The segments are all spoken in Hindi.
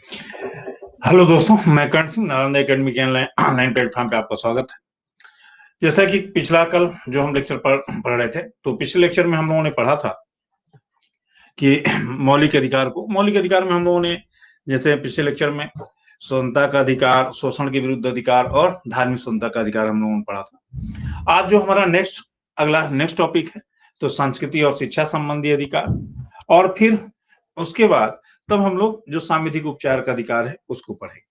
हेलो दोस्तों, मैं कर्ण सिंह नालंदा एकेडमी के ऑनलाइन प्लेटफॉर्म पे आपका स्वागत है। जैसा कि पिछला कल जो हम लेक्चर पढ़ रहे थे, तो पिछले लेक्चर में हम लोगों ने पढ़ा था कि मौलिक अधिकार में हम लोगों ने, जैसे पिछले लेक्चर में स्वतंत्रता का अधिकार, शोषण के विरुद्ध अधिकार और धार्मिक स्वतंत्रता का अधिकार हम लोगों ने पढ़ा था। आज जो हमारा नेक्स्ट टॉपिक है, तो संस्कृति और शिक्षा संबंधी अधिकार, और फिर उसके बाद तब हम लोग जो सांविधिक उपचार का अधिकार है उसको पढ़ेंगे।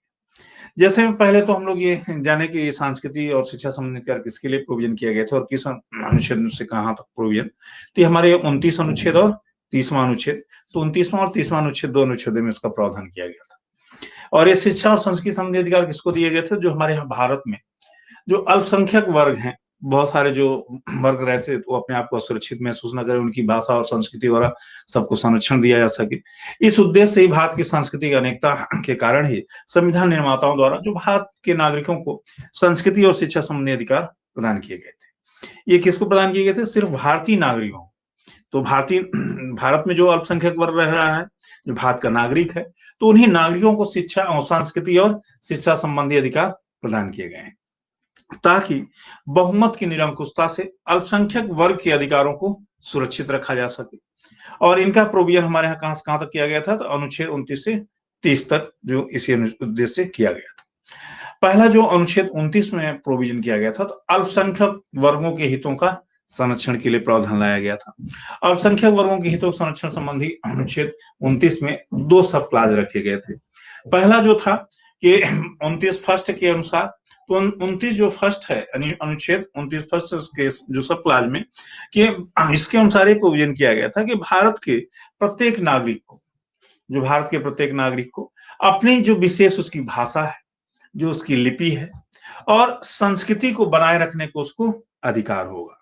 जैसे पहले तो हम लोग ये जाने कि संस्कृति और शिक्षा संबंधित अधिकार किसके लिए प्रोविजन किया गया था और किस अनुच्छेद से कहां तक प्रोविजन। तो हमारे 29 अनुच्छेद और 30वां अनुच्छेद, तो 29वां और 30वां अनुच्छेद, दो अनुच्छेदों में इसका प्रावधान किया गया था। और ये शिक्षा और संस्कृति संबंधी अधिकार किसको दिए गए थे? जो हमारे यहाँ भारत में जो अल्पसंख्यक वर्ग हैं, बहुत सारे जो वर्ग रहते, वो अपने आप को सुरक्षित महसूस न करें, उनकी भाषा और संस्कृति वगैरह सबको संरक्षण दिया जा सके। इस उद्देश्य से ही भारत की सांस्कृतिक अनेकता के कारण ही संविधान निर्माताओं द्वारा जो भारत के नागरिकों को संस्कृति और शिक्षा संबंधी अधिकार प्रदान किए गए थे। ये किसको प्रदान किए गए थे? सिर्फ भारतीय नागरिकों। तो भारत में जो अल्पसंख्यक वर्ग रह रहा है, जो भारत का नागरिक है, तो उन्हीं नागरिकों को शिक्षा और संस्कृति और शिक्षा संबंधी अधिकार प्रदान किए गए हैं, ताकि बहुमत की निरंकुशता से अल्पसंख्यक वर्ग के अधिकारों को सुरक्षित रखा जा सके। और इनका प्रोविजन हमारे यहाँ कहां तक किया गया था? तो अनुच्छेद 29 से 30 तक जो इसी उद्देश्य से किया गया था। पहला जो अनुच्छेद 29 में प्रोविजन किया गया था, तो अल्पसंख्यक वर्गों के हितों का संरक्षण के लिए प्रावधान लाया गया था। अल्पसंख्यक वर्गों के हितों संरक्षण संबंधी अनुच्छेद 29 में दो सब क्लाज रखे गए थे। पहला जो था कि 29 फर्स्ट के अनुसार, तो 29 जो फर्स्ट है, अनुच्छेद 29 फर्स्ट के जो सब क्लाज में, कि इसके अनुसार एक प्रोविजन किया गया था कि भारत के प्रत्येक नागरिक को अपनी जो विशेष उसकी भाषा है, जो उसकी लिपि है और संस्कृति को बनाए रखने को उसको अधिकार होगा।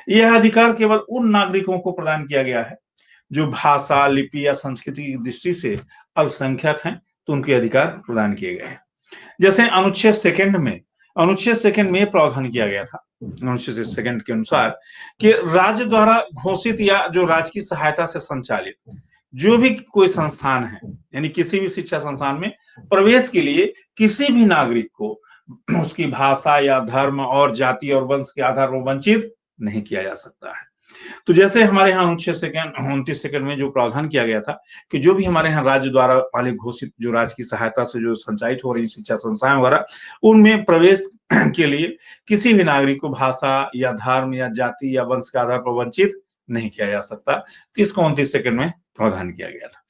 यह अधिकार केवल उन नागरिकों को प्रदान किया गया है जो भाषा, लिपि या संस्कृति की दृष्टि से अल्पसंख्यक हैं, तो उनके अधिकार प्रदान किए गए हैं। जैसे अनुच्छेद सेकंड में प्रावधान किया गया था, अनुच्छेद सेकंड के अनुसार, कि राज्य द्वारा घोषित या जो राज्य की सहायता से संचालित जो भी कोई संस्थान है, यानी किसी भी शिक्षा संस्थान में प्रवेश के लिए किसी भी नागरिक को उसकी भाषा या धर्म और जाति और वंश के आधार पर वंचित नहीं किया जा सकता है। तो जैसे हमारे यहाँ अनुच्छेद 29 सेकंड में जो प्रावधान किया गया था कि जो भी हमारे यहाँ राज्य द्वारा वाले घोषित जो राज्य की सहायता से जो संचालित हो रही शिक्षा संस्थाएं वगैरह, उनमें प्रवेश के लिए किसी भी नागरिक को भाषा या धर्म या जाति या वंश के आधार पर वंचित नहीं किया जा सकता। 30 सेकंड में प्रावधान किया गया था।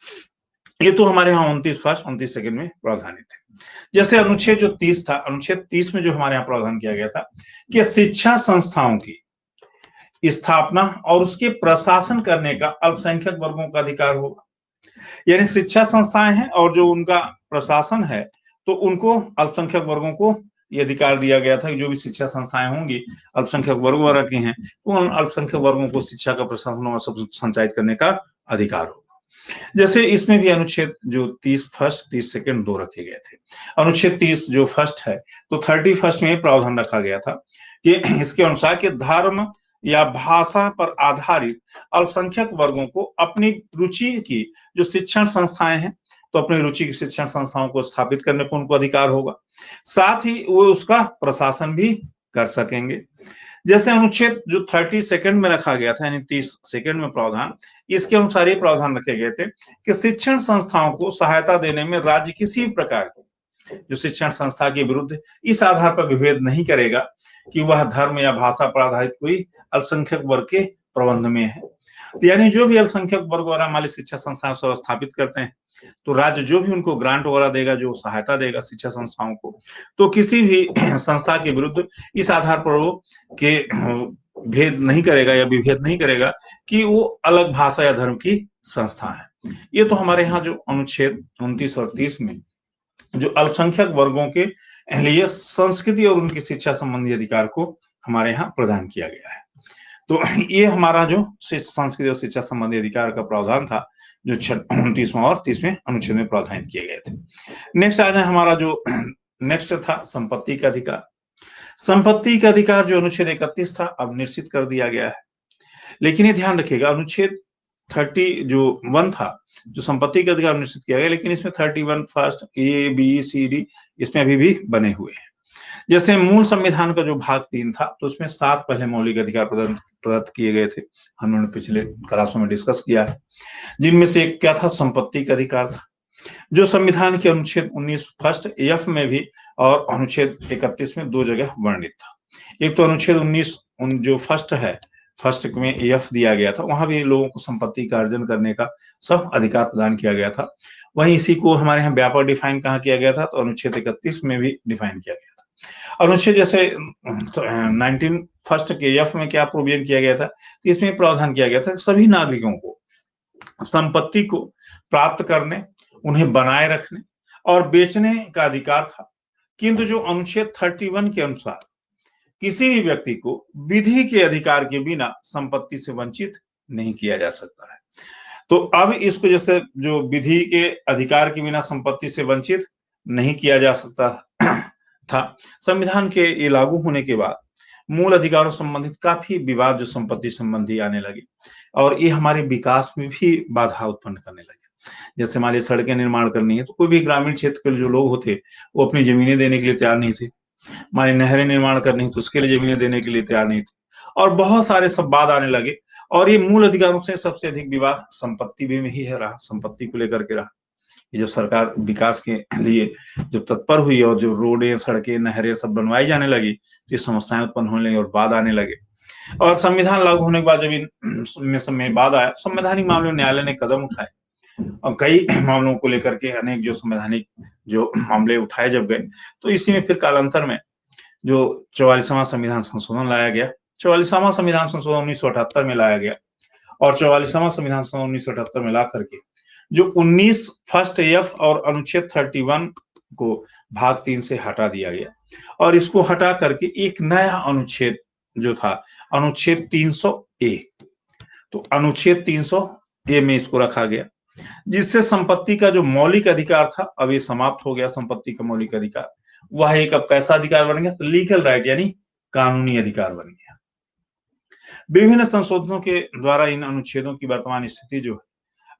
ये तो हमारे यहाँ 29 सेकंड में प्रावधानित है। जैसे अनुच्छेद जो 30 था, अनुच्छेद 30 में जो हमारे यहाँ प्रावधान किया गया था कि शिक्षा संस्थाओं की स्थापना और उसके प्रशासन करने का अल्पसंख्यक वर्गों का अधिकार होगा। यानी शिक्षा संस्थाएं हैं और जो उनका प्रशासन है, तो उनको अल्पसंख्यक वर्गों को ये अधिकार दिया गया था कि जो भी शिक्षा संस्थाएं होंगी अल्पसंख्यक वर्ग वगैरह की हैं, तो उन अल्पसंख्यक वर्गों को शिक्षा का प्रशासन और सब संचालित करने का अधिकार होगा। जैसे इसमें भी अनुच्छेद जो 30 फर्स्ट 30 सेकंड दो रखे गए थे। अनुच्छेद 30 जो फर्स्ट है, तो 31 में प्रावधान रखा गया था कि इसके अनुसार कि धर्म या भाषा पर आधारित अल्पसंख्यक वर्गों को अपनी रुचि की जो शिक्षण संस्थाएं हैं, तो अपनी रुचि की शिक्षण संस्थाओं को स्थापित करने को उनको अधिकार होगा, साथ ही वो उसका प्रशासन भी कर सकेंगे। जैसे अनुच्छेद जो 30 सेकंड में रखा गया था, यानी 30 सेकंड में प्रावधान, इसके अनुसार ये प्रावधान रखे गए थे कि शिक्षण संस्थाओं को सहायता देने में राज्य किसी भी प्रकार की जो शिक्षण संस्था के विरुद्ध इस आधार पर विभेद नहीं करेगा कि वह धर्म या भाषा पर आधारित कोई अल्पसंख्यक वर्ग के प्रबंध में है। तो यानी जो भी अल्पसंख्यक वर्ग वगैरह हमारी शिक्षा संस्थाएं स्थापित करते हैं, तो राज्य जो भी उनको ग्रांट वगैरह देगा, जो सहायता देगा शिक्षा संस्थाओं को, तो किसी भी संस्था के विरुद्ध इस आधार पर वो के भेद नहीं करेगा या विभेद नहीं करेगा कि वो अलग भाषा या धर्म की संस्था है। ये तो हमारे यहाँ जो अनुच्छेद 29 और 30 में जो अल्पसंख्यक वर्गों के लिए संस्कृति और उनकी शिक्षा संबंधी अधिकार को हमारे यहाँ प्रदान किया गया है। तो ये हमारा जो संस्कृति और शिक्षा संबंधी अधिकार का प्रावधान था, जो 29वां और 30वें अनुच्छेद में प्रावधानित किए गए थे। नेक्स्ट आ जाए हमारा जो नेक्स्ट था संपत्ति का अधिकार। संपत्ति का अधिकार जो अनुच्छेद 31 था, अब निश्चित कर दिया गया है। लेकिन ये ध्यान रखिएगा, अनुच्छेद 30 जो 1 था, जो संपत्ति के अधिकार निश्चित किया गया, लेकिन इसमें 31 first A B C D इसमें अभी भी बने हुए हैं। जैसे मूल संविधान का जो भाग 3 था, तो उसमें 7 पहले मौलिक अधिकार प्रदत्त किए गए थे, हमने पिछले क्लासों में डिस्कस किया है, जिनमें से एक क्या था, संपत्ति का अधिकार था, जो संविधान के अनुच्छेद 19 फर्स्ट F में भी और अनुच्छेद 31 में 2 जगह वर्णित था। एक तो अनुच्छेद 19 जो फर्स्ट है, फर्स्ट में F दिया गया था, वहां भी लोगों को संपत्ति का अर्जन करने का सब अधिकार प्रदान किया गया था। वहीं इसी को हमारे यहाँ व्यापक डिफाइन कहाँ किया गया था, तो अनुच्छेद 31 में भी डिफाइन किया गया था। अनुच्छेद जैसे 19 फर्स्ट के F में क्या प्रोविजन किया गया था, तो इसमें प्रावधान किया गया था सभी नागरिकों को संपत्ति को प्राप्त करने, उन्हें बनाए रखने और बेचने का अधिकार था। किंतु जो अनुच्छेद 31 के अनुसार किसी भी व्यक्ति को विधि के अधिकार के बिना संपत्ति से वंचित नहीं किया जा सकता है। तो अब इसको जैसे जो विधि के अधिकार के बिना संपत्ति से वंचित नहीं किया जा सकता था, संविधान के ये लागू होने के बाद मूल अधिकारों संबंधित काफी विवाद जो संपत्ति संबंधी आने लगे और ये हमारे विकास में भी बाधा उत्पन्न करने लगे। जैसे हमारी सड़कें निर्माण करनी है, तो कोई भी ग्रामीण क्षेत्र के जो लोग होते वो अपनी जमीनें देने के लिए तैयार नहीं थे। हमारी नहरें निर्माण करनी है, तो उसके लिए जमीनें देने के लिए तैयार नहीं थे, और बहुत सारे सब वाद आने लगे। और ये मूल अधिकारों से सबसे अधिक विवाद संपत्ति भी में ही है रहा, संपत्ति को लेकर के रहा। ये जो सरकार विकास के लिए जब तत्पर हुई और जो रोडें, सड़कें, नहरें सब बनवाई जाने लगी, तो ये समस्याएं उत्पन्न होने लगी और वाद आने लगे। और संविधान लागू होने के बाद जब इन सब में वाद आया, संवैधानिक मामले में न्यायालय ने कदम उठाए और कई मामलों को लेकर के अनेक जो संवैधानिक जो मामले उठाए जब गए, तो इसी में फिर कालांतर में जो 44वां संविधान संशोधन लाया गया। 44वां संविधान संशोधन 1978 में लाया गया और 44वां संविधान संशोधन 1978 में ला करके जो 19 फर्स्ट F और अनुच्छेद 31 को भाग 3 से हटा दिया गया और इसको हटा करके एक नया अनुच्छेद जो था, अनुच्छेद 300A, तो अनुच्छेद 300A में इसको रखा गया, जिससे संपत्ति का जो मौलिक अधिकार था अब ये समाप्त हो गया। संपत्ति का मौलिक अधिकार वह एक अब कैसा अधिकार बन गया, लीगल राइट यानी कानूनी अधिकार बन गया। विभिन्न संशोधनों के द्वारा इन अनुच्छेदों की वर्तमान स्थिति जो है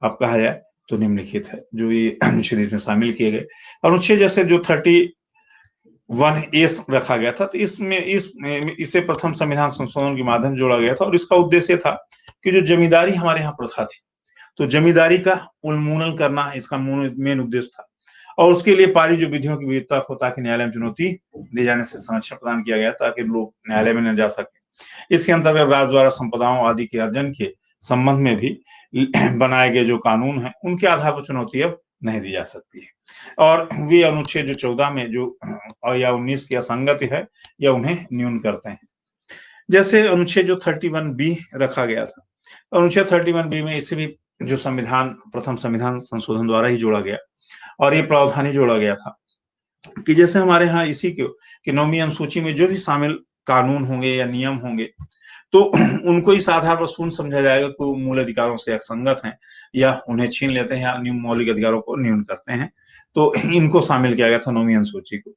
अब कहा जाए तो निम्नलिखित है, जो ये अनुच्छेद इसमें शामिल किए गए। अनुच्छेद जैसे जो 31A रखा गया था, तो इसमें इसे प्रथम संविधान संशोधन के माध्यम से जोड़ा गया था और इसका उद्देश्य था कि जो जमींदारी हमारे यहाँ प्रथा थी, तो जमींदारी का उन्मूलन करना इसका मेन उद्देश्य था। और उसके लिए पारित जो विधियों की विविधता को ताकि न्यायालय में चुनौती दिए जाने से संरक्षण प्रदान किया गया ताकि लोग न्यायालय में न जा सके। इसके अंतर्गत राज्य द्वारा संपदाओं आदि के अर्जन के संबंध में भी बनाए गए जो कानून है उनके आधार पर चुनौती अब नहीं दी जा सकती है। और वे अनुच्छेद जो 14 में जो या 19 की असंगति है या उन्हें न्यून करते हैं। जैसे अनुच्छेद जो 31B रखा गया था, अनुच्छेद 31B में इसे भी जो संविधान प्रथम संविधान संशोधन द्वारा ही जोड़ा गया और ये प्रावधान ही जोड़ा गया था कि जैसे हमारे यहाँ इसी के 9वीं अनुसूची में जो भी शामिल कानून होंगे या नियम होंगे, तो उनको इस आधार पर शून्य समझा जाएगा कि मूल अधिकारों से असंगत हैं या उन्हें छीन लेते हैं या मौलिक अधिकारों को न्यून करते हैं। तो इनको शामिल किया गया था 9वीं अनुसूची को।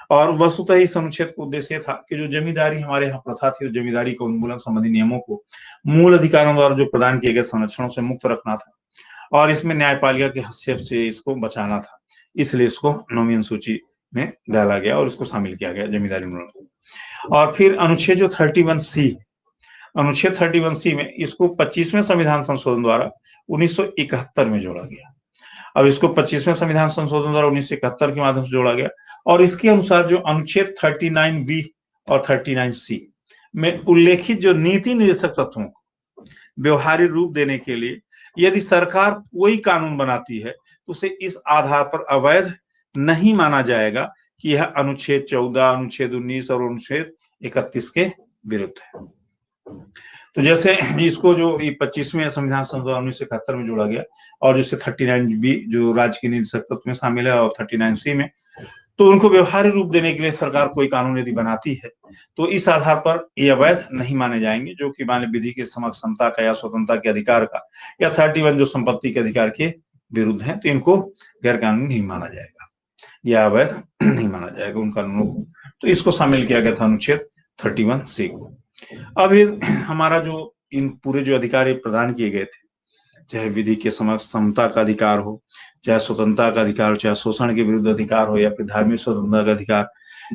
और वस्तुतः इस अनुच्छेद का उद्देश्य था कि जो जमींदारी हमारे यहाँ प्रथा थी, जमींदारी के उन्मूलन संबंधी नियमों को मूल अधिकारों द्वारा जो प्रदान किए गए संरक्षणों से मुक्त रखना था और इसमें न्यायपालिका के हस्तक्षेप से इसको बचाना था, इसलिए इसको 9वीं अनुसूची में डाला गया और इसको शामिल किया गया जमींदारी उन्मूलन को। और फिर अनुच्छेद जो 31C, अनुच्छेद 31C में इसको 25वें संविधान संशोधन द्वारा 1971 में जोड़ा गया। अब इसको 25वें संविधान संशोधन द्वारा 1971 के माध्यम से जोड़ा गया और इसके अनुसार जो अनुच्छेद 39B और 39C में उल्लेखित जो नीति निर्देशक तत्वों को व्यवहारिक रूप देने के लिए यदि सरकार कोई कानून बनाती है तो उसे इस आधार पर अवैध नहीं माना जाएगा कि यह अनुच्छेद 14, अनुच्छेद 19 और अनुच्छेद 31 के विरुद्ध है। तो जैसे इसको जो 25वें संविधान संशोधन 1971 में जोड़ा गया और जैसे 39B जो राज्य के निदेशक तत्व में शामिल है और 39C में, तो उनको व्यवहारिक रूप देने के लिए सरकार कोई कानून यदि बनाती है तो इस आधार पर ये अवैध नहीं माने जाएंगे, जो कि मान विधि के समक्ष समता का या स्वतंत्रता के अधिकार का या 31 जो संपत्ति के अधिकार के विरुद्ध है, तो इनको गैर कानूनी नहीं माना जाएगा या अवैध नहीं माना जाएगा उन कानूनों को। तो इसको शामिल किया गया था अनुच्छेद 31C को। अब हमारा जो इन पूरे जो अधिकार प्रदान किए गए थे, चाहे विधि के समक्ष समता का अधिकार हो, चाहे स्वतंत्रता का अधिकार हो, चाहे शोषण के विरुद्ध अधिकार हो, या फिर धार्मिक स्वतंत्रता का अधिकार,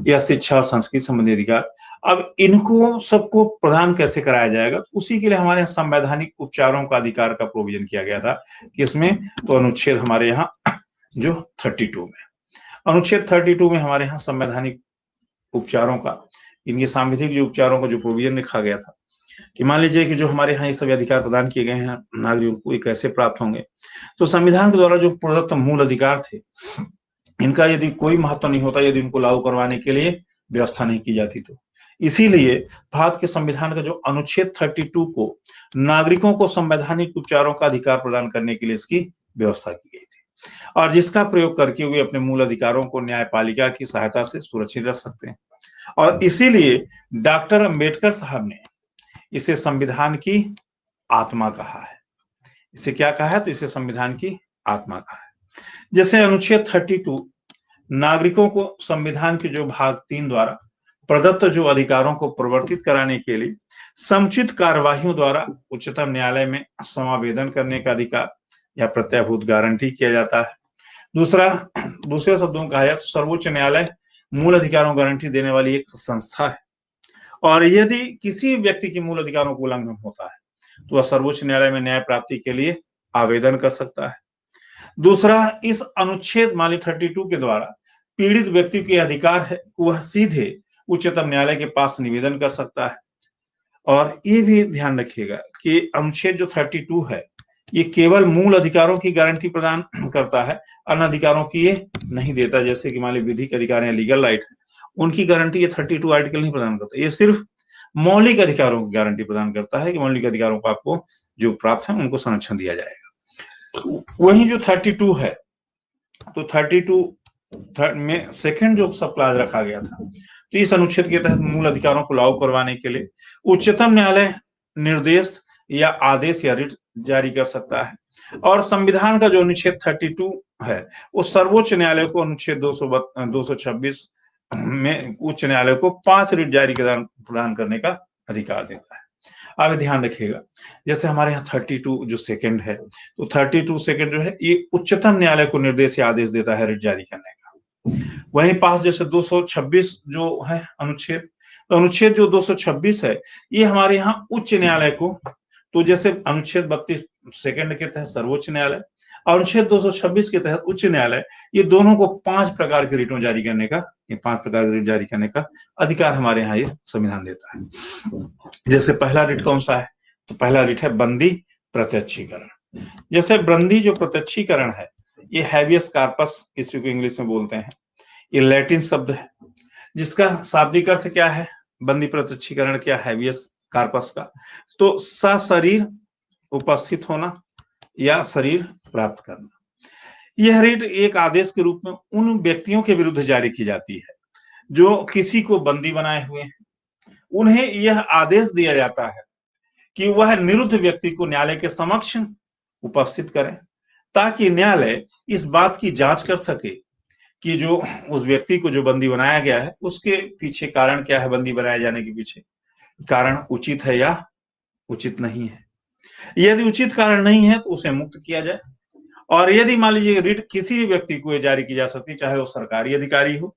या शिक्षा और संस्कृति संबंधी अधिकार। अब इनको सबको प्रदान कैसे कराया जाएगा, उसी के लिए हमारे यहाँ संवैधानिक उपचारों का अधिकार का प्रोविजन किया गया था। किसमें? तो अनुच्छेद हमारे यहाँ जो 32 में, अनुच्छेद 32 में हमारे यहाँ संवैधानिक उपचारों का, इनके सांविधिक जो उपचारों का जो प्रोविजन लिखा गया था कि मान लीजिए कि जो हमारे यहाँ ये सभी अधिकार प्रदान किए गए हैं नागरिकों को, ये कैसे प्राप्त होंगे। तो संविधान के द्वारा जो प्रदत्त मूल अधिकार थे, इनका यदि कोई महत्व नहीं होता यदि इनको लागू करवाने के लिए व्यवस्था नहीं की जाती तो। इसीलिए भारत के संविधान का जो अनुच्छेद 32 को नागरिकों को संवैधानिक उपचारों का अधिकार प्रदान करने के लिए इसकी व्यवस्था की गई थी, और जिसका प्रयोग करके वे अपने मूल अधिकारों को न्यायपालिका की सहायता से सुरक्षित रख सकते हैं। और इसीलिए डॉक्टर अंबेडकर साहब ने इसे संविधान की आत्मा कहा है। इसे क्या कहा है? तो इसे संविधान की आत्मा कहा है। जैसे अनुच्छेद 32 नागरिकों को संविधान के जो भाग 3 द्वारा प्रदत्त जो अधिकारों को प्रवर्तित कराने के लिए समुचित कार्यवाहियों द्वारा उच्चतम न्यायालय में समावेदन करने का अधिकार या प्रत्याभूत गारंटी किया जाता है। दूसरे शब्दों में कहा जाए तो सर्वोच्च न्यायालय मूल अधिकारों गारंटी देने वाली एक संस्था है, और यदि किसी व्यक्ति के मूल अधिकारों को उल्लंघन होता है तो वह सर्वोच्च न्यायालय में न्याय प्राप्ति के लिए आवेदन कर सकता है। दूसरा, इस अनुच्छेद 32 के द्वारा पीड़ित व्यक्ति के अधिकार है वह सीधे उच्चतम न्यायालय के पास निवेदन कर सकता है। और ये भी ध्यान रखिएगा कि अनुच्छेद जो 32 है ये केवल मूल अधिकारों की गारंटी प्रदान करता है, अन्य अधिकारों की ये नहीं देता। जैसे कि मान लीजिए विधिक अधिकार या लीगल राइट, उनकी गारंटी ये 32 आर्टिकल नहीं प्रदान करता। ये सिर्फ मौलिक अधिकारों की गारंटी प्रदान करता है कि मौलिक अधिकारों को आपको जो प्राप्त है उनको संरक्षण दिया जाएगा। वही जो 32 है, तो 32 में सेकंड जो सब क्लास रखा गया था, तो इस अनुच्छेद के तहत मूल अधिकारों को लागू करवाने के लिए उच्चतम न्यायालय निर्देश या आदेश या रिट जारी कर सकता है। और संविधान का जो अनुच्छेद 32 है वो सर्वोच्च न्यायालय को अनुच्छेद 226 में उच्च न्यायालय को 5 रिट जारी प्रदान करने का अधिकार देता है। अब ध्यान रखिएगा, जैसे हमारे यहाँ 32 जो सेकंड है, तो 32 सेकंड जो है ये उच्चतम न्यायालय को निर्देश या आदेश देता है रिट जारी करने का। वहीं पास जैसे 226 जो है अनुच्छेद, तो अनुच्छेद जो 226 है ये हमारे यहाँ उच्च न्यायालय को, तो जैसे अनुच्छेद 32 सेकंड के तहत सर्वोच्च न्यायालय, अनुच्छेद 226 के तहत उच्च न्यायालय, ये दोनों को 5 प्रकार के रिटों जारी करने का, ये 5 प्रकार के रिट जारी करने का अधिकार हमारे यहाँ ये संविधान देता है। जैसे पहला रिट कौन सा है? तो पहला रिट है बंदी प्रत्यक्षीकरण। जैसे बंदी जो प्रत्यक्षीकरण है ये हैबियस कार्पस इसी को इंग्लिश में बोलते हैं, ये लैटिन शब्द है जिसका शाब्दिक अर्थ क्या है? बंदी प्रत्यक्षीकरण क्या? हैबियस कार्पस का तो सशरीर उपस्थित होना या शरीर प्राप्त करना। यह रिट एक आदेश के रूप में उन व्यक्तियों के विरुद्ध जारी की जाती है जो किसी को बंदी बनाए हुए हैं। उन्हें यह आदेश दिया जाता है कि वह निरुद्ध व्यक्ति को न्यायालय के समक्ष उपस्थित करें ताकि न्यायालय इस बात की जांच कर सके कि जो उस व्यक्ति को जो बंदी बनाया गया है उसके पीछे कारण क्या है, बंदी बनाए जाने के पीछे कारण उचित है या उचित नहीं है। यदि उचित कारण नहीं है तो उसे मुक्त किया जाए। और यदि मान लीजिए रिट किसी भी व्यक्ति को जारी की जा सकती है, चाहे वो सरकारी अधिकारी हो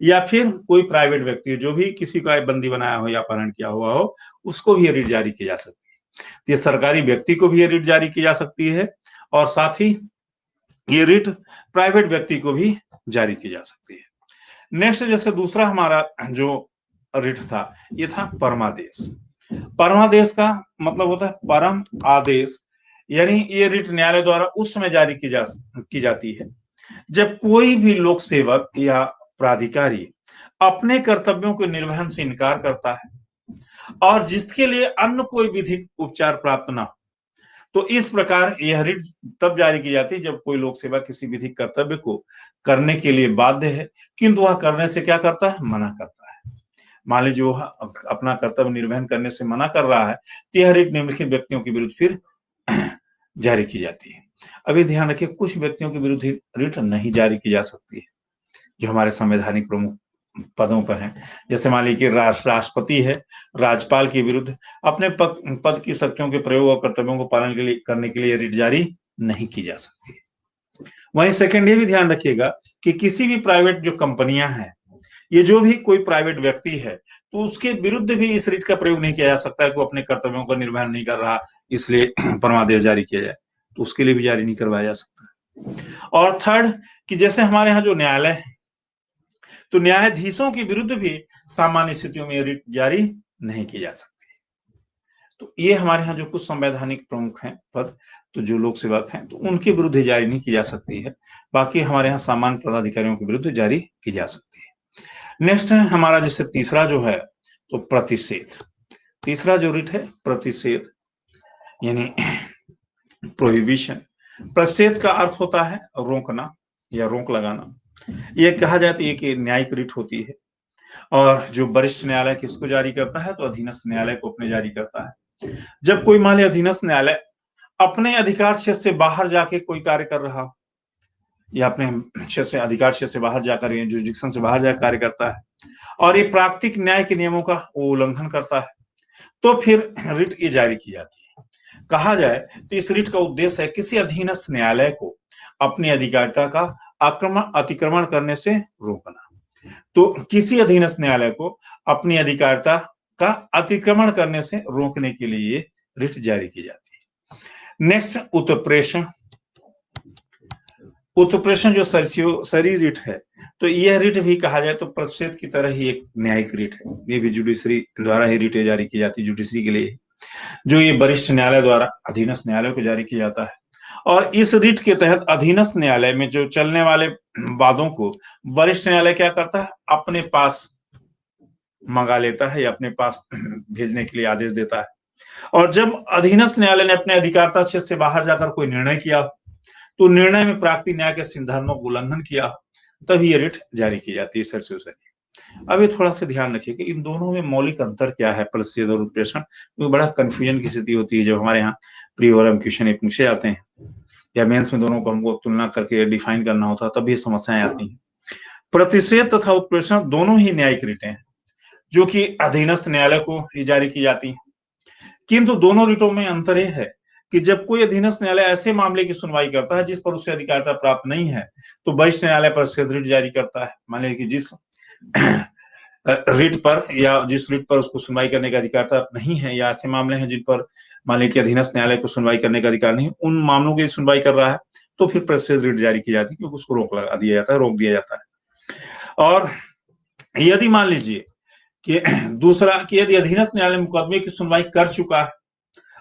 या फिर कोई प्राइवेट व्यक्ति जो भी किसी का बंदी बनाया हो या अपहरण किया हुआ हो, उसको भी ये रिट जारी की जा सकती है। तो ये सरकारी व्यक्ति को भी ये रिट जारी की जा सकती है और साथ ही ये रिट प्राइवेट व्यक्ति को भी जारी की जा सकती है। नेक्स्ट जैसे दूसरा हमारा जो रिट था ये था परमादेश। परमादेश का मतलब होता है परम आदेश, यानी ये रिट न्यायालय द्वारा उस समय जारी की जाती है जब कोई भी लोक सेवक या प्राधिकारी अपने कर्तव्यों के निर्वहन से इनकार करता है और जिसके लिए अन्य कोई विधिक उपचार प्राप्त न हो। तो इस प्रकार यह रिट तब जारी की जाती है जब कोई लोक सेवक किसी विधिक कर्तव्य को करने के लिए बाध्य है किंतु वह करने से क्या करता है? मना करता है। मान लीजिए वह अपना कर्तव्य निर्वहन करने से मना कर रहा है तो यह रिट निम्नलिखित व्यक्तियों के विरुद्ध फिर जारी की जाती है। अभी ध्यान रखिए कुछ व्यक्तियों के विरुद्ध रिट नहीं जारी की जा सकती है जो हमारे संवैधानिक प्रमुख पदों पर हैं। जैसे मान लीजिए राष्ट्रपति है, राज्यपाल के विरुद्ध अपने पद की शक्तियों के प्रयोग और कर्तव्यों को पालन करने के लिए रिट जारी नहीं की जा सकती। वहीं सेकंड ये भी ध्यान रखिएगा कि किसी भी प्राइवेट जो कंपनियां हैं, ये जो भी कोई प्राइवेट व्यक्ति है, तो उसके विरुद्ध भी इस रिट का प्रयोग नहीं किया जा सकता है कि वो अपने कर्तव्यों का निर्वहन नहीं कर रहा, इसलिए परमादेश जारी किया जाए, तो उसके लिए भी जारी नहीं करवाया जा सकता। और थर्ड कि जैसे हमारे यहाँ जो न्यायालय है, तो न्यायाधीशों के विरुद्ध भी सामान्य स्थितियों में रिट जारी नहीं की जा सकती। तो ये हमारे यहाँ जो कुछ संवैधानिक प्रमुख हैं पद, तो जो लोक सेवक हैं, तो उनके विरुद्ध जारी नहीं की जा सकती है। बाकी हमारे यहाँ सामान्य पदाधिकारियों के विरुद्ध जारी की जा सकती है। नेक्स्ट है हमारा जैसे तीसरा जो है तो प्रतिषेध। तीसरा जो रिट है प्रतिषेध यानी प्रोहिबिशन। प्रतिषेध का अर्थ होता है रोकना या रोक लगाना। ये कहा जाए तो एक न्यायिक रिट होती है, और जो वरिष्ठ न्यायालय किसको जारी करता है, तो अधीनस्थ न्यायालय को अपने जारी करता है। जब कोई मान लिया अधीनस्थ न्यायालय अपने अधिकार क्षेत्र से बाहर जाके कोई कार्य कर रहा हो, या अपने क्षेत्र से अधिकार क्षेत्र से बाहर जाकर जुरिडिक्शन से बाहर जाकर कार्य करता है, और ये प्राकृतिक न्याय के नियमों का उल्लंघन करता है, तो फिर रिट ये जारी की जाती है। कहा जाए तो इस रिट का उद्देश्य है किसी अधीनस्थ न्यायालय को अपनी अधिकारिता का अतिक्रमण करने से रोकना। तो किसी अधीनस्थ न्यायालय को अपनी अधिकारिता का अतिक्रमण करने से रोकने के लिए रिट जारी की जाती है। नेक्स्ट उत्प्रेषण। उत्प्रेषण जो सरी रिट है, तो यह रिट भी कहा जाए तो प्रतिषेध की तरह ही एक न्यायिक रिट है। ये भी जुडिशरी द्वारा ही रिट जारी की जाती है, जुडिशरी के लिए, जो ये वरिष्ठ न्यायालय द्वारा अधीनस्थ न्यायालय को जारी किया जाता है। और इस रिट के तहत अधीनस्थ न्यायालय में जो चलने वाले वादों को वरिष्ठ न्यायालय क्या करता है, अपने पास मंगा लेता है या अपने पास भेजने के लिए आदेश देता है। और जब अधीनस्थ न्यायालय ने अपने अधिकारिता क्षेत्र से बाहर जाकर कोई निर्णय किया, तो निर्णय में प्राकृतिक न्याय के सिद्धांतों का उल्लंघन किया, तभी ये रिट जारी की जाती है सर्वोच्च। अब ये थोड़ा सा ध्यान रखिए कि इन दोनों में मौलिक अंतर क्या है, प्रतिषेध और उत्प्रेषण, क्योंकि बड़ा कंफ्यूजन की स्थिति होती है जब हमारे यहाँ प्री ओरम क्वेश्चन पूछे जाते हैं या मेंस में दोनों को हमको तुलना करके डिफाइन करना होता है, तब ये समस्याएं आती हैं। प्रतिषेध तथा उत्प्रेषण दोनों ही न्यायिक रिटें हैं जो कि अधीनस्थ न्यायालय को ही जारी की जाती है, किंतु दोनों रिटों में अंतर यह है कि जब कोई अधीनस्थ न्यायालय ऐसे मामले की सुनवाई करता है जिस पर उसे अधिकारिता प्राप्त नहीं है, तो वरिष्ठ न्यायालय प्रतिषेध रिट जारी करता है। मान लीजिए कि जिस रिट पर या जिस रिट पर उसको सुनवाई करने का अधिकार नहीं है, या ऐसे मामले हैं जिन पर मान लीजिए कि अधीनस्थ न्यायालय को सुनवाई करने का अधिकार नहीं, उन मामलों की सुनवाई कर रहा है, तो फिर प्रतिषेध रिट जारी की जाती है, क्योंकि उसको रोक लगा दिया जाता है, रोक दिया जाता है। और यदि मान लीजिए कि दूसरा कि यदि अधीनस्थ न्यायालय मुकदमे की सुनवाई कर चुका है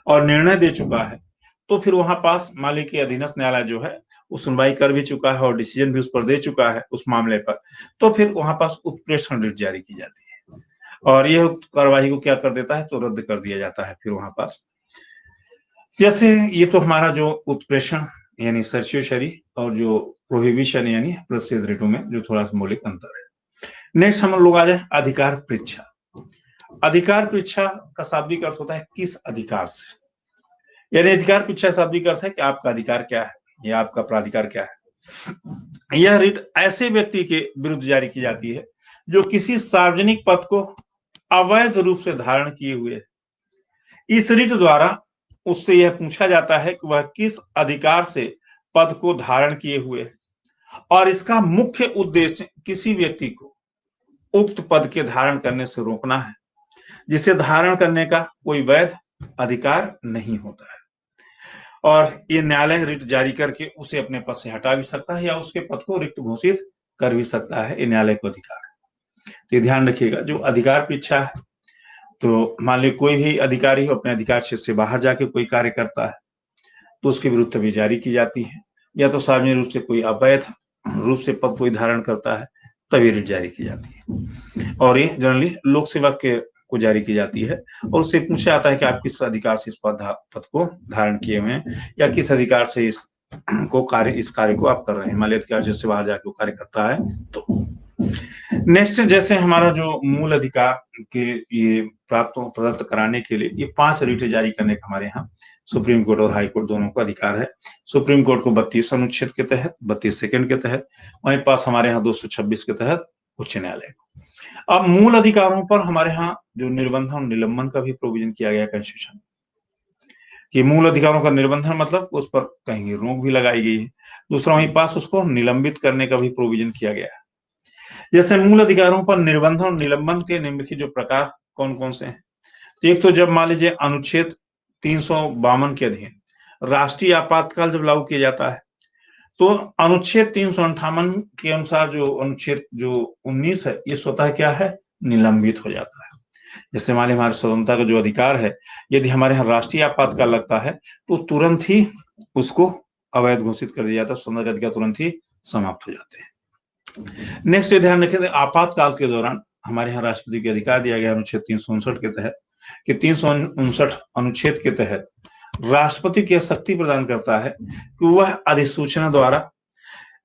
और निर्णय दे चुका है, तो फिर वहां पास मान लीजिए कि अधीनस्थ न्यायालय जो है वो सुनवाई कर भी चुका है और डिसीजन भी उस पर दे चुका है उस मामले पर, तो फिर वहां पास उत्प्रेषण रिट जारी की जाती है, और यह कार्यवाही को क्या कर देता है, तो रद्द कर दिया जाता है फिर वहां पास। जैसे ये तो हमारा जो उत्प्रेषण यानी सर्वोच्च और जो प्रोहिबिशन यानी प्रतिषेध रिटों में जो थोड़ा सा मौलिक अंतर है। नेक्स्ट हम लोग आ जाए अधिकार परीक्षा। अधिकार परीक्षा का शाब्दिक अर्थ होता है किस अधिकार से, यानी अधिकार परीक्षा शाब्दिक अर्थ है कि आपका अधिकार क्या है या आपका प्राधिकार क्या है। यह रिट ऐसे व्यक्ति के विरुद्ध जारी की जाती है जो किसी सार्वजनिक पद को अवैध रूप से धारण किए हुए है। इस रिट द्वारा उससे यह पूछा जाता है कि वह किस अधिकार से पद को धारण किए हुए है, और इसका मुख्य उद्देश्य किसी व्यक्ति को उक्त पद के धारण करने से रोकना है जिसे धारण करने का कोई वैध अधिकार नहीं होता है। और ये न्यायालय रिट जारी करके उसे अपने पद से हटा भी सकता है या उसके पद को रिक्त घोषित कर भी सकता है, ये न्यायालय को अधिकार है। तो ये ध्यान रखिएगा, जो अधिकार परीक्षा है, तो मान लीजिए कोई भी अधिकारी हो अपने अधिकार क्षेत्र से बाहर जाके कोई कार्य करता है, तो उसके विरुद्ध तभी जारी की जाती है, या तो सार्वजनिक रूप से कोई अवैध रूप से पद कोई धारण करता है तभी रिट जारी की जाती है। और ये जनरली लोक सेवक के को जारी की जाती है, और उससे पूछा जाता है कि आप किस अधिकार से इस पद को धारण किए हुए हैं या किस अधिकार से इस कार्य को आप कर रहे हैं। मान लीजिए अधिकार से बाहर जाके वो कार्य करता है तो। नेक्स्ट जैसे हमारा जो मूल अधिकार के ये प्राप्त प्रदत्त कराने के लिए ये 5 रिटें जारी करने का हमारे यहाँ सुप्रीम कोर्ट और हाई कोर्ट दोनों को अधिकार है। सुप्रीम कोर्ट को 32 अनुच्छेद के तहत 32 सेकंड के तहत, वहीं पास हमारे यहाँ 226 के तहत उच्च न्यायालय को। अब मूल अधिकारों पर हमारे यहाँ जो निर्बंधन और निलंबन का भी प्रोविजन किया गया कॉन्स्टिट्यूशन, कि मूल अधिकारों का निर्बंधन मतलब उस पर कहीं रोक भी लगाई गई है। दूसरा, वहीं पास उसको निलंबित करने का भी प्रोविजन किया गया है। जैसे मूल अधिकारों पर निर्बंधन और निलंबन के निम्नलिखित जो प्रकार कौन कौन से हैं। तो एक तो जब मान लीजिए अनुच्छेद 352 के अधीन राष्ट्रीय आपातकाल जब लागू किया जाता है, तो अनुच्छेद 358 के अनुसार जो अनुच्छेद जो 19 है, ये स्वतः क्या है, निलंबित हो जाता है। जैसे मान लीजिए हमारे स्वतंत्रता का जो अधिकार है, यदि हमारे यहाँ राष्ट्रीय आपातकाल लगता है तो तुरंत ही उसको अवैध घोषित कर दिया जाता है, स्वतंत्रता के अधिकार तुरंत ही समाप्त हो जाते हैं। नेक्स्ट ये ध्यान रखें, आपातकाल के दौरान हमारे यहाँ राष्ट्रपति को अधिकार दिया गया अनुच्छेद 359 के तहत, कि 359 अनुच्छेद के तहत राष्ट्रपति की शक्ति प्रदान करता है कि वह अधिसूचना द्वारा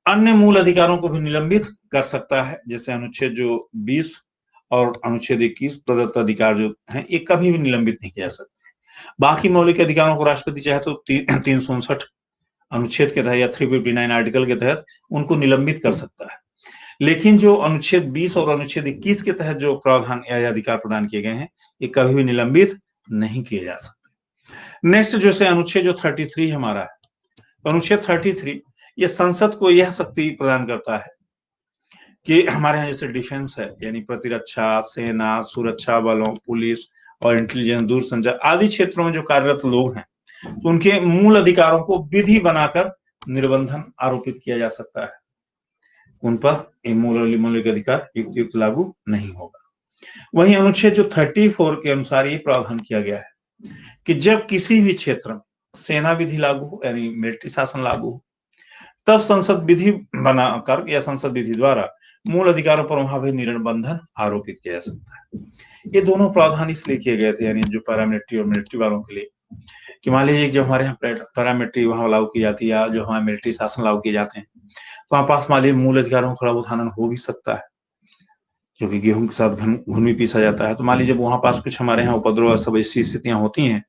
अन्य मूल अधिकारों को भी निलंबित कर सकता है। जैसे अनुच्छेद जो 20 और अनुच्छेद 21 प्रदत्त अधिकार जो है, ये कभी भी निलंबित नहीं किया जा सकते। बाकी मौलिक अधिकारों को राष्ट्रपति चाहे तो 359 अनुच्छेद के तहत या 359 आर्टिकल के तहत उनको निलंबित कर सकता है, लेकिन जो अनुच्छेद 20 और अनुच्छेद 21 के तहत जो प्रावधान या अधिकार प्रदान किए गए हैं, ये कभी भी निलंबित नहीं किए जा सकते। नेक्स्ट जैसे अनुच्छेद जो 33 हमारा है, तो अनुच्छेद 33 ये संसद को यह शक्ति प्रदान करता है कि हमारे यहाँ जैसे डिफेंस है, यानी प्रतिरक्षा, सेना, सुरक्षा बलों, पुलिस और इंटेलिजेंस, दूरसंचार आदि क्षेत्रों में जो कार्यरत लोग हैं, तो उनके मूल अधिकारों को विधि बनाकर निर्बंधन आरोपित किया जा सकता है। उन पर मौलिक अधिकार युक्त लागू नहीं होगा। वहीं अनुच्छेद जो 34 के अनुसार ये प्रावधान किया गया है कि जब किसी भी क्षेत्र में सेना विधि लागू हो, यानी मिलिट्री शासन लागू हो, तब संसद विधि बनाकर या संसद विधि द्वारा मूल अधिकारों पर वहां भी निर्बंधन आरोपित किया जा सकता है। ये दोनों प्रावधान इसलिए किए गए थे, यानी जो पैरामिलिट्री और मिलिट्री वालों के लिए, कि मान लीजिए जब हमारे यहाँ पैरामिलिट्री वहां लागू की जाती है या जो हमारे मिलिट्री शासन लागू किए जाते हैं, तो वहां पास मान लीजिए मूल अधिकारों में थोड़ा बहुत हनन हो भी सकता है, क्योंकि गेहूं के साथ घुन भी पीसा जाता है। तो मान लीजिए वहां पास कुछ हमारे यहाँ उपद्रव सब ऐसी स्थितियां होती हैं,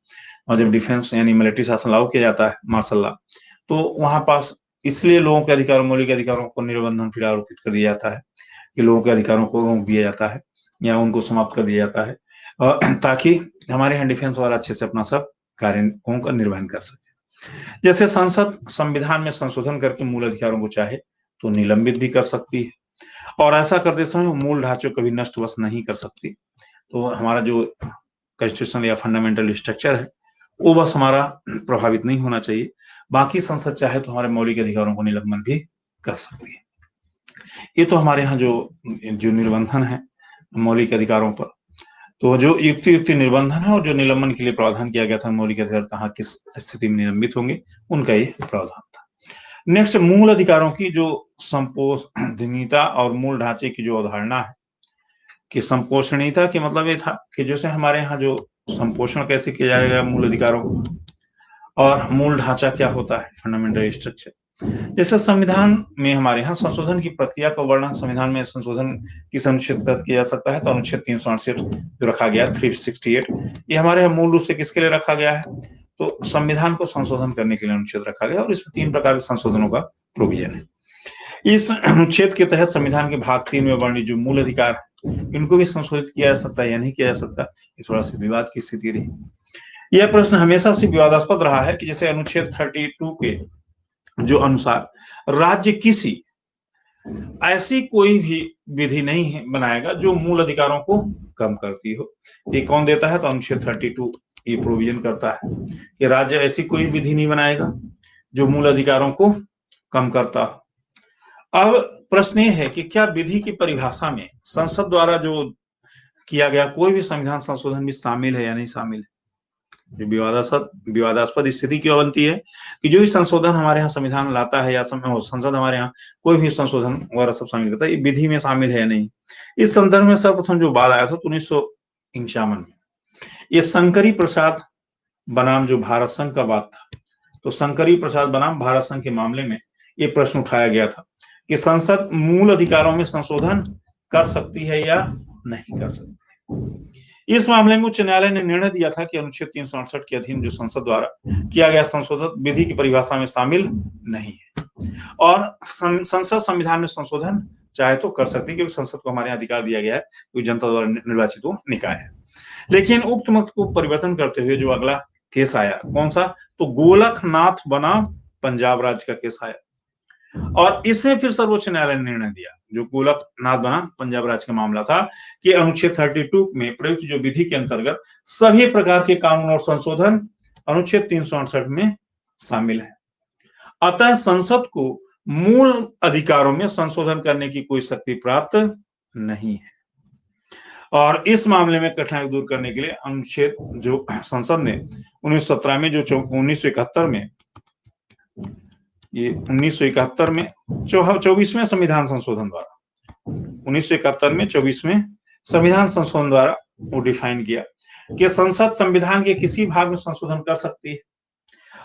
और जब डिफेंस यानी मिलिट्री शासन लागू किया जाता है मार्शल लॉ, तो वहां पास इसलिए लोगों के अधिकारों, मौलिक अधिकारों को निर्बंधन फिर आरोपित कर दिया जाता है, कि लोगों के अधिकारों को रोक दिया जाता है या उनको समाप्त कर दिया जाता है, ताकि हमारे यहाँ डिफेंस वाला अच्छे से अपना सब कार्यों का निर्वहन कर सके। जैसे संसद संविधान में संशोधन करके मूल अधिकारों को चाहे तो निलंबित भी कर सकती है, और ऐसा करते समय मूल ढांचे कभी नष्ट वश नहीं कर सकती। तो हमारा जो कॉन्स्टिट्यूशन या फंडामेंटल स्ट्रक्चर है, वो बस हमारा प्रभावित नहीं होना चाहिए। बाकी संसद चाहे तो हमारे मौलिक अधिकारों को निलंबन भी कर सकती है। ये तो हमारे यहाँ जो निर्बंधन है मौलिक अधिकारों पर, तो जो युक्त निर्बंधन है और जो निलंबन के लिए प्रावधान किया गया था, मौलिक अधिकार कहाँ किस स्थिति में निलंबित होंगे, उनका ये प्रावधान था। नेक्स्ट, मूल अधिकारों की जो संपोषणीयता और मूल ढांचे की जो अवधारणा है, कि संपोषणीयता के मतलब ये था कि जैसे हमारे यहाँ जो संपोषण कैसे किया जाएगा मूल अधिकारों को, और मूल ढांचा क्या होता है, फंडामेंटल स्ट्रक्चर। जैसे संविधान में हमारे यहाँ संशोधन की प्रक्रिया का वर्णन संविधान में संशोधन की अनुच्छेद किया जा सकता है, तो अनुच्छेद 368 जो रखा गया 368, ये हमारे यहाँ मूल रूप से किसके लिए रखा गया है, तो संविधान को संशोधन करने के लिए अनुच्छेद रखा गया, और इसमें 3 प्रकार के संशोधनों का प्रोविजन है। इस अनुच्छेद के तहत संविधान के भाग 3 में वर्णित जो मूल अधिकार है, इनको भी संशोधित किया जा सकता है या नहीं किया जा सकता, ये थोड़ा सा विवाद की स्थिति रही। यह प्रश्न हमेशा से विवादास्पद रहा है कि जैसे अनुच्छेद 32 के जो अनुसार राज्य किसी ऐसी कोई भी विधि नहीं बनाएगा जो मूल अधिकारों को कम करती हो। ये कौन देता है, तो अनुच्छेद 32 ये प्रोविजन करता है कि राज्य ऐसी कोई विधि नहीं बनाएगा जो मूल अधिकारों को कम करता हो। अब प्रश्न ये है कि क्या विधि की परिभाषा में संसद द्वारा जो किया गया कोई भी संविधान संशोधन भी शामिल है या नहीं शामिल है। विवादास्पद स्थिति क्यों बनती है कि जो भी संशोधन हमारे यहाँ संविधान लाता है या संसद हमारे यहाँ कोई भी संशोधन वगैरह सब शामिल करता है, ये विधि में शामिल है या नहीं। इस संदर्भ में सर्वप्रथम जो बात आया था 1951 में, ये शंकरी प्रसाद बनाम जो भारत संघ का बात था, तो शंकरी प्रसाद बनाम भारत संघ के मामले में ये प्रश्न उठाया गया था कि संसद मूल अधिकारों में संशोधन कर सकती है या नहीं कर सकती। इस मामले में उच्च न्यायालय ने निर्णय दिया था कि अनुच्छेद 368 के अधीन जो संसद द्वारा किया गया संशोधन विधि की परिभाषा में शामिल नहीं है, और संसद संविधान में संशोधन चाहे तो कर सकती है, क्योंकि संसद को हमारे यहाँ अधिकार दिया गया है, क्योंकि जनता द्वारा निर्वाचित वो निकाय है। लेकिन उक्त मत को परिवर्तन करते हुए जो अगला केस आया, कौन सा, तो गोलकनाथ बनाम पंजाब राज्य का केस आया, और इसमें फिर सर्वोच्च न्यायालय ने निर्णय दिया, जो गोलकनाथ बनाम पंजाब राज्य का मामला था, कि अनुच्छेद 32 में प्रयुक्त जो विधि के अंतर्गत सभी प्रकार के कानून और संशोधन अनुच्छेद 368 में शामिल है। अतः संसद को मूल अधिकारों में संशोधन करने की कोई शक्ति प्राप्त नहीं है, और इस मामले में कठिनाई दूर करने के लिए अनुच्छेद जो संसद ने 1917 में, जो 1971 में, ये 1971 में 24वें संविधान संशोधन द्वारा, 1971 में 24वें संविधान संशोधन द्वारा वो डिफाइन किया कि संसद संविधान के किसी भाग में संशोधन कर सकती है,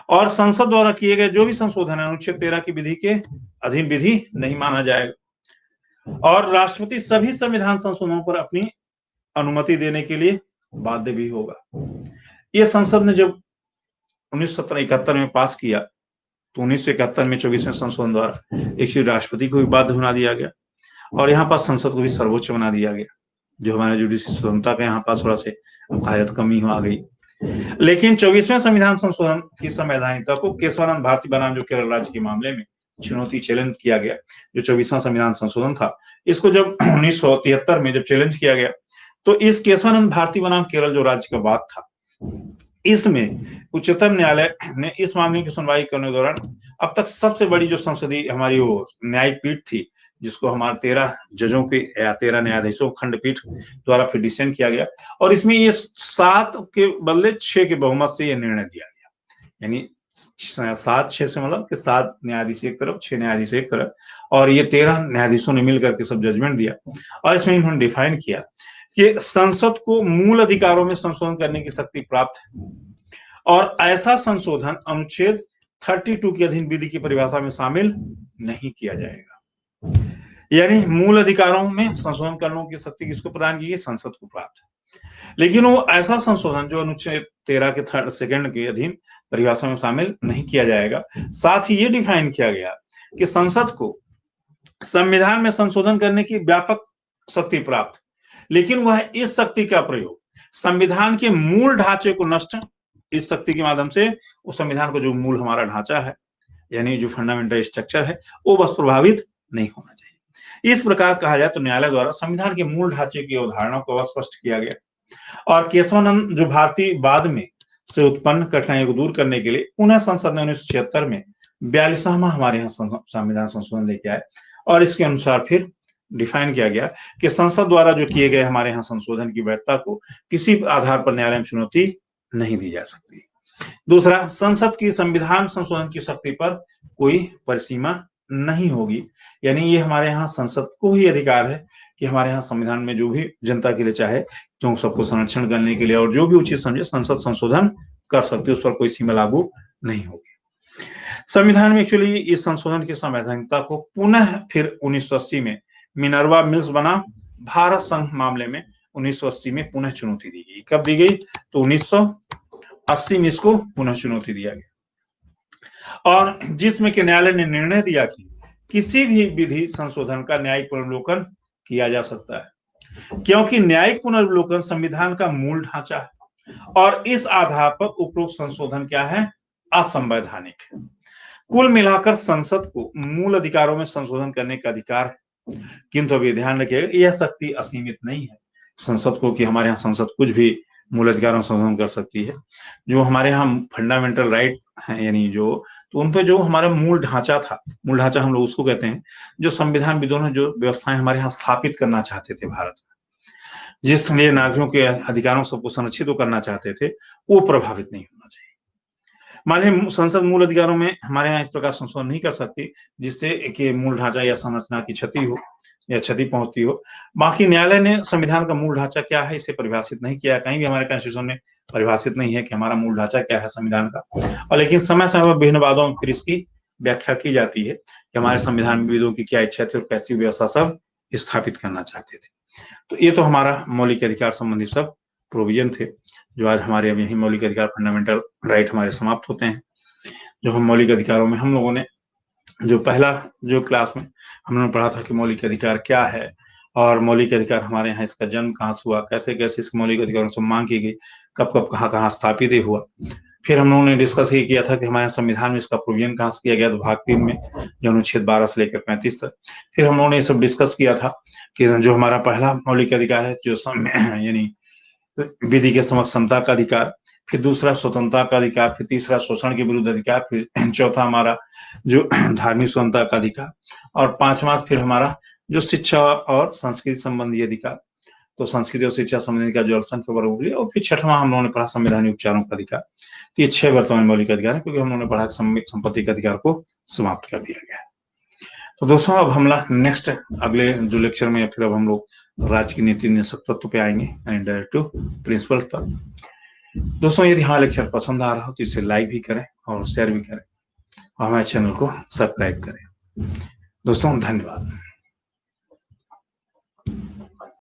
और संसद द्वारा किए गए जो भी संशोधन है अनुच्छेद 13 की विधि के अधीन विधि नहीं माना जाएगा, और राष्ट्रपति सभी संविधान संशोधनों पर अपनी अनुमति देने के लिए बाध्य भी होगा। ये संसद ने जब 1971 में पास किया, तो 1971 में 24वें संशोधन द्वारा एक राष्ट्रपति को भी बाध्य बना दिया गया, और यहाँ पर संसद को भी सर्वोच्च बना दिया गया, जो हमारे जुडिशरी स्वतंत्रता का यहाँ पर थोड़ा से आयत कमी हो आ गई। लेकिन 24वें संविधान संशोधन की संवैधानिकता को केशवानंद भारती बनाम जो केरल राज्य के मामले में चुनौती चैलेंज किया गया, जो 24वां संविधान संशोधन था, इसको जब 1973 में जब चैलेंज किया गया, तो इस केशवानंद भारती बनाम केरल जो राज्य का वाद था, इसमें उच्चतम न्यायालय ने इस मामले की सुनवाई करने के दौरान अब तक सबसे बड़ी जो संसदीय हमारी वो न्यायिक पीठ थी, जिसको हमारे 13 जजों के या 13 न्यायाधीशों खंडपीठ द्वारा फिर डिसीजन किया गया, और इसमें ये 7 के बदले 6 के बहुमत से ये निर्णय दिया गया, यानी 7-6 से मतलब कि 7 न्यायाधीश एक तरफ, 6 न्यायाधीश एक तरफ, और ये 13 न्यायाधीशों ने मिलकर के सब जजमेंट दिया, और इसमें इन्होंने डिफाइन किया कि संसद को मूल अधिकारों में संशोधन करने की शक्ति प्राप्त है, और ऐसा संशोधन अनुच्छेद 32 की अधीन विधि की परिभाषा में शामिल नहीं किया जाएगा। यानी मूल अधिकारों में संशोधन करने की शक्ति किसको प्रदान की है? संसद को प्राप्त है। लेकिन वो ऐसा संशोधन जो अनुच्छेद 13 के 2nd के अधीन परिभाषा में शामिल नहीं किया जाएगा। साथ ही ये डिफाइन किया गया कि संसद को संविधान में संशोधन करने की व्यापक शक्ति प्राप्त, लेकिन वह इस शक्ति का प्रयोग संविधान के मूल ढांचे को नष्ट, इस शक्ति के माध्यम से उस संविधान को जो मूल हमारा ढांचा है, यानी जो फंडामेंटल स्ट्रक्चर है, वो बस प्रभावित नहीं होना चाहिए। इस प्रकार कहा जाए तो न्यायालय द्वारा संविधान के मूल ढांचे की अवधारणा को स्पष्ट किया गया, और केशवानंद जो भारतीय बाद में से उत्पन्न कठिनाइयों को दूर करने के लिए पुनः संसद ने 1976 में 42वां हमारे यहाँ संविधान संशोधन लेके आए, और इसके अनुसार फिर डिफाइन किया गया कि संसद द्वारा जो किए गए हमारे यहाँ संशोधन की वैधता को किसी आधार पर न्यायालय में चुनौती नहीं दी जा सकती। दूसरा, संसद की संविधान संशोधन की शक्ति पर कोई परिसीमा नहीं होगी, यानी ये हमारे यहाँ संसद को ही अधिकार है कि हमारे यहाँ संविधान में जो भी जनता के लिए चाहे, जो सबको संरक्षण करने के लिए और जो भी उचित समझे संसद संशोधन कर सकती है, उस पर कोई सीमा लागू नहीं होगी। संविधान में एक्चुअली इस संशोधन की संवैधानिकता को पुनः फिर 1980 में मिनर्वा मिल्स बना भारत संघ मामले में 1980 में पुनः चुनौती दी गई। कब दी गई? तो 1980 में इसको पुनः चुनौती दिया गया, और जिसमें कि न्यायालय ने निर्णय दिया कि किसी भी विधि संशोधन का न्यायिक पुनर्विलोकन किया जा सकता है, क्योंकि न्यायिक पुनर्विलोकन संविधान का मूल ढांचा है, और इस आधार पर उपरोक्त संशोधन क्या है? असंवैधानिक है। कुल मिलाकर संसद को मूल अधिकारों में संशोधन करने का अधिकार है, किंतु अभी ध्यान रखिएगा यह शक्ति असीमित नहीं है संसद को, कि हमारे यहाँ संसद कुछ भी मूल अधिकारों में संशोधन कर सकती है। जो हमारे यहाँ फंडामेंटल राइट है, यानी जो, तो उन पे जो हमारा मूल ढांचा था, मूल ढांचा हम लोग उसको कहते हैं, जो संविधान विदों ने जो व्यवस्थाएं हमारे यहाँ स्थापित करना चाहते थे भारत में, जिस लिए नागरिकों के अधिकारों सबको संरक्षित करना चाहते थे, वो प्रभावित नहीं होना चाहिए। माने संसद मूल अधिकारों में हमारे यहाँ इस प्रकार संशोधन नहीं कर सकती जिससे कि मूल ढांचा या संरचना की क्षति हो या क्षति पहुंचती हो। बाकी न्यायालय ने संविधान का मूल ढांचा क्या है इसे परिभाषित नहीं किया, कहीं भी हमारे कॉन्स्टिट्यूशन में परिभाषित नहीं है कि हमारा मूल ढांचा क्या है संविधान का, और लेकिन समय समय पर विभिन्न वादों में फिर इसकी व्याख्या की जाती है कि हमारे संविधान विदों की क्या इच्छा थी और कैसी व्यवस्था सब स्थापित करना चाहते थे। तो ये तो हमारा मौलिक अधिकार संबंधी सब प्रोविजन थे, जो आज हमारे अब यही मौलिक अधिकार फंडामेंटल राइट हमारे समाप्त होते हैं। जो हम मौलिक अधिकारों में हम लोगों ने जो पहला जो क्लास में हम लोगों ने पढ़ा था कि मौलिक अधिकार क्या है और मौलिक अधिकार हमारे यहाँ इसका जन्म कहाँ से हुआ, कैसे कैसे इस मौलिक अधिकारों से मांग की गई, कब कब कहाँ कहाँ स्थापित हुआ। फिर हम लोगों ने डिस्कस ये किया था कि हमारे संविधान में इसका प्रोविजन कहाँ से किया गया, तो भाग 3 में जो अनुच्छेद 12 से लेकर 35 तक। फिर हम लोगों ने ये सब डिस्कस किया था कि जो हमारा पहला मौलिक अधिकार है जो यानी विधि के समक्ष समता का अधिकार, फिर दूसरा स्वतंत्रता का अधिकार, फिर तीसरा शोषण के विरुद्ध अधिकार, फिर चौथा हमारा जो धार्मिक स्वतंत्रता का अधिकार, और पांचवा फिर हमारा जो शिक्षा और संस्कृति संबंधी अधिकार, तो संस्कृति और शिक्षा संबंधी का जो अल्पसंख्यक वर्ग हुए, और फिर छठवां हम लोगों ने पढ़ा संवैधानिक उपचारों का अधिकार। तो ये 6 वर्तमान मौलिक अधिकार है, क्योंकि हम लोगों ने पढ़ा संपत्ति के अधिकार को समाप्त कर दिया गया है। तो दोस्तों अब हम नेक्स्ट अगले जो लेक्चर में फिर अब हम लोग राज्य की नीति नियंत्रक तत्व पे आएंगे, यानी डायरेक्टिव प्रिंसिपल पर। दोस्तों यदि हमारा लेक्चर पसंद आ रहा हो तो इसे लाइक भी करें और शेयर भी करें और हमारे चैनल को सब्सक्राइब करें। दोस्तों धन्यवाद।